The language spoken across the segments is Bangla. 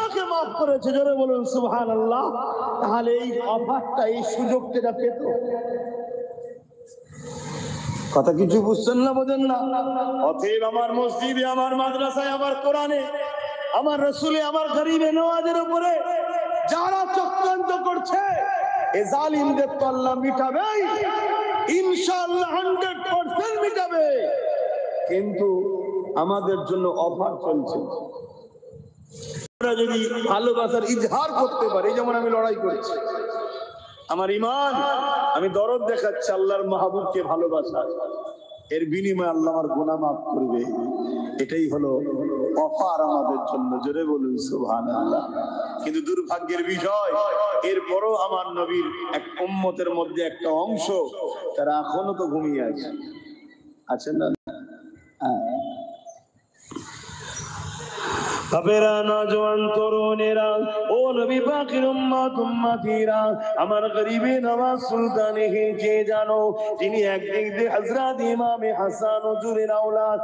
গুনাহকে মাফ করেছে, জোরে বলুন সুবহানাল্লাহ। তাহলে এই অফারটা, এই সুযোগটা পেত। কথা কিছু বুঝছেন না, বোঝেন না? অতএব আমার মসজিদে, আমার মাদ্রাসায়, আমার কোরআনে, আমার রাসূলে, আমার গরিবে নওয়াজের উপরে যারা চক্রান্ত করছে, এ জালিমদের তো আল্লাহ মিটাবে ইনশাআল্লাহ, 100% মিটাবে। কিন্তু আমাদের জন্য অফার চলছে। আমরা যদি ভালোবাসার ইজহার করতে পারি, যেমন আমি লড়াই করছি, আমার ঈমান, আমি দরদ দেখাচ্ছি আল্লাহর মাহবুবকে ভালোবাসা, এর বিনিময়ে আল্লাহ আমার গুনাহ মাফ করবে। এটাই হলো অফার আমাদের জন্য, জোরে বলুন সুবহানাল্লাহ। কিন্তু দুর্ভাগ্যের বিষয়, এরপরও আমার নবীর এক উম্মতের মধ্যে একটা অংশ তারা এখনো তো ঘুমিয়ে আছে না? বাবেরা, নওজোয়ান, তরুণেরা, ও নবী পাকের উম্মত উম্মতিরা, আমার গরিবে নওয়াজ সুলতান কে জানো, যিনি একদিক দিয়ে হযরত ইমামে হাসান হুজুরের আওলাদ,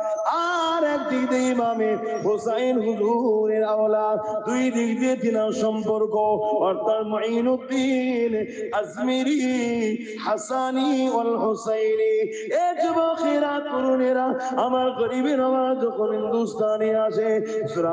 আর একদিক দিয়ে ইমামে হুসাইন হুজুরের আওলাদ, দুই দিক দিয়ে তিনার সম্পর্ক, অর্থাৎ মুঈনুদ্দিন আজমিরি, হাসানি ওয়াল হুসাইনি। এ যুবকেরা, তরুণেরা, আমার গরিবে নওয়াজ যখন হিন্দুস্তানে আসে,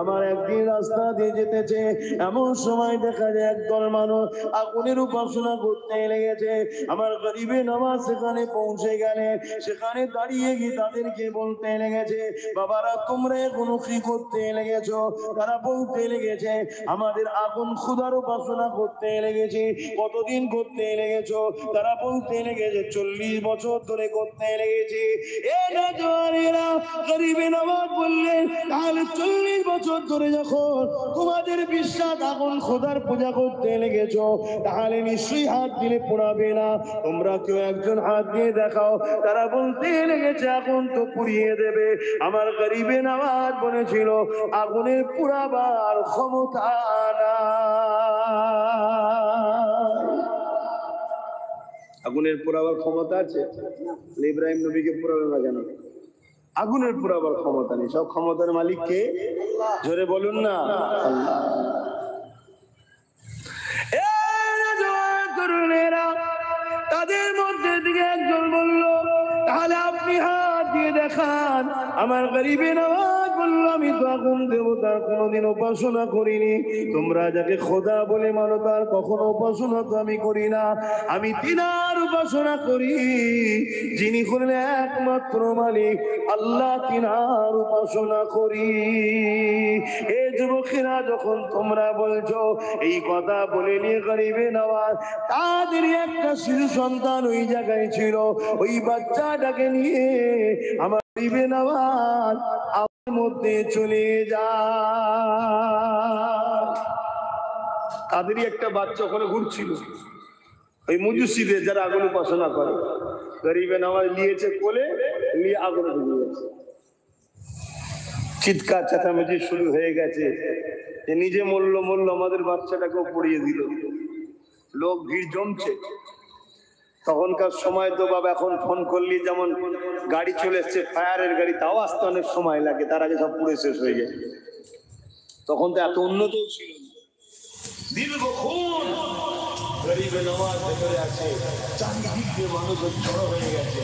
আমার একদিন রাস্তা দিয়ে যেতেছে, এমন সময় দেখা যায় একদল মানুষ আগুনের উপাসনা করতে লেগেছে। আমার গরিবে নওয়াজ সেখানে পৌঁছে গেলে, সেখানে দাঁড়িয়ে গিয়ে তাদেরকে বলতে লেগেছে, বাবারা তোমরা এখনো কি করতে লেগেছো? তারা বলতে লেগেছে, আমাদের আগুন খোদার উপাসনা করতে লেগেছে। কতদিন করতে লেগেছো? তারা বলতে লেগেছে 40 বছর ধরে করতে লেগেছে। এ নওজোয়ানেরা, গরিবে নওয়াজ বললেন, তাহলে 40 বছর ধরে যখন তোমাদের বিশ্বাস আগুন খোদার পূজা করতে লেগেছো, তাহলে নিশ্চয়ই হাত দিলে পোড়াবে না? তোমরা কেউ একজন হাত দিয়ে দেখাও। তারা বলতে লেগেছে, আগুন তো পুড়িয়ে দেবে। আমার গরিবে নওয়াজ বলেছিল, আগুনের পুড়াবার ক্ষমতা নাই। আগুনের পুড়াবার ক্ষমতা আছে? ইব্রাহিম নবীকে পুড়াবে না কেন? আগুনের পুরাবার ক্ষমতা নেই। সব ক্ষমতার মালিক কে? জোরে বলুন না, আল্লাহ। তাদের মধ্যে থেকে একজন বলল, তাহলে আপনি হাত দিয়ে দেখান। আমার গরিবে নওয়াজ বলল, আমি তো আগুন দেবতার কোনোদিন উপাসনা করিনি। তোমরা যাকে খোদা বলে মানো, তার কখনো উপাসনা তো আমি করি না। আমি তিনার উপাসনা করি, যিনি হলেন একমাত্র মালিক আল্লাহ, তিনার উপাসনা করি। এ যুবকেরা, যখন তোমরা বলছো এই কথা বলে নিয়ে গরিবে নওয়াজ, তাদের একটা শিশু সন্তান ওই জায়গায় ছিল, ওই বাচ্চাটাকে নিয়ে আমার গরিবে নওয়াজ আমার মধ্যে চলে যায়। তাদেরই একটা বাচ্চা ওখানে ঘুরছিল, ওই মজুসিদের যারা আগুন উপাসনা করে, গরিবে নওয়াজ নিয়েছে কোলে, নিয়ে আগুনে ঢুকে গেছে। চিৎকার চেঁচামেচি শুরু হয়ে গেছে, নিজে মরল, আমাদের বাচ্চাটাকেও পড়িয়ে দিল। লোক ভিড় জমছে। তখনকার সময় তো বাবা, এখন ফোন করলি যেমন গাড়ি চলে এসছে, ফায়ারের গাড়ি, তাও আসতে অনেক সময় লাগে, তার আগে সব পুড়ে শেষ হয়ে যায়। তখন তো এত উন্নত ছিল না। দীর্ঘক্ষণ গরিবে নওয়াজ ভেতরে আছে, চারিদিক দিয়ে মানুষ জড়ো হয়ে গেছে।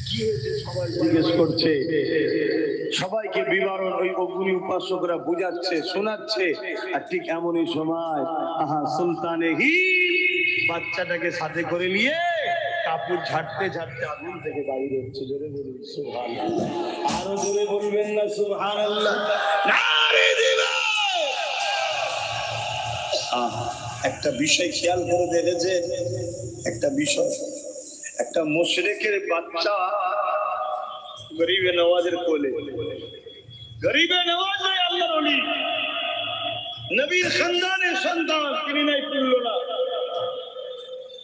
কি হয়েছে সবাই জিজ্ঞেস করছে, সবাইকে বিবরণ ওই অগ্নি উপাসকরা বুঝাচ্ছে, শোনাচ্ছে। আর ঠিক এমনই সময় সুলতানে বাচ্চাটাকে সাথে করে নিয়ে কাপড় ঝাড়তে ঝাড়তে আগুন থেকে বাইরে হচ্ছে। জোরে বলুন সুবহানাল্লাহ। আরো জোরে বলবেন না সুবহানাল্লাহ? নারে দিবা। একটা বিষয় খেয়াল করে দেখেছে, একটা বিষয়, একটা মুশরিকের বাচ্চা গরিবে নওয়াজের কোলে। গরিবে নওয়াজ আল্লাহর ওলি, নবীর খানদানের সন্তান, তিনি নাই পুরল না।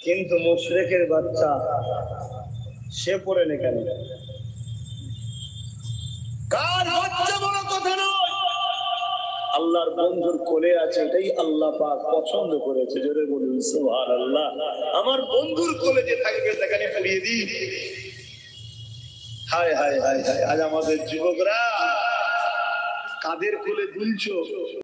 কিন্তু মুশরিকের বাচ্চা সে পড়ে না কেন? কার বাচ্চা বড় কথা নয়, আল্লাহর বন্ধুর কোলে আছে, এটাই আল্লাহ পাক পছন্দ করেছে। জোরে বলুন সুবহানাল্লাহ। আমার বন্ধুর কোলে যে থাকবে তাকে ফেলিয়ে দিই। হায় হায় হায় হায়, আজ আমাদের যুবকরা কাদের কোলে দুলছো?